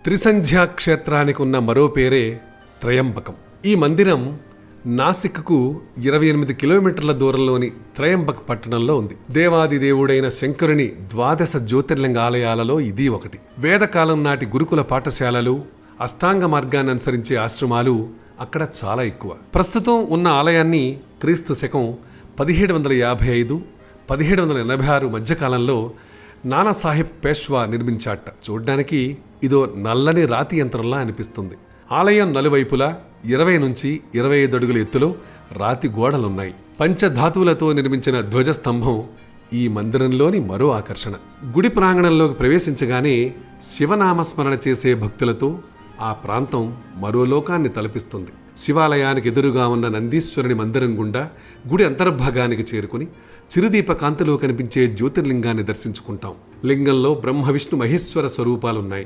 త్రిసంధ్యా క్షేత్రానికి ఉన్న మరో పేరే త్రయంబకం. ఈ మందిరం నాసిక్కు 28 కిలోమీటర్ల దూరంలోని త్రయంబక్ పట్టణంలో ఉంది. దేవాది దేవుడైన శంకరుని 12 జ్యోతిర్లింగ ఆలయాలలో ఇది ఒకటి. వేదకాలం నాటి గురుకుల పాఠశాలలు, అష్టాంగ మార్గాన్ని అనుసరించే ఆశ్రమాలు అక్కడ చాలా ఎక్కువ. ప్రస్తుతం ఉన్న ఆలయాన్ని క్రీస్తు శకం 1755-1786 మధ్యకాలంలో నానాసాహెబ్ పేష్వా నిర్మించాట. చూడ్డానికి ఇదో నల్లని రాతి యంత్రంలా అనిపిస్తుంది. ఆలయం నలువైపులా 20 నుంచి 25 అడుగుల ఎత్తులో రాతి గోడలున్నాయి. పంచధాతువులతో నిర్మించిన ధ్వజస్తంభం ఈ మందిరంలోని మరో ఆకర్షణ. గుడి ప్రాంగణంలోకి ప్రవేశించగానే శివనామస్మరణ చేసే భక్తులతో ఆ ప్రాంతం మరో లోకాన్ని తలపిస్తుంది. శివాలయానికి ఎదురుగా ఉన్న నందీశ్వరుని మందిరం గుండా గుడి అంతర్భాగానికి చేరుకుని చిరుదీప కాంతిలో కనిపించే జ్యోతిర్లింగాన్ని దర్శించుకుంటాం. లింగంలో బ్రహ్మ విష్ణు మహేశ్వర స్వరూపాలున్నాయి.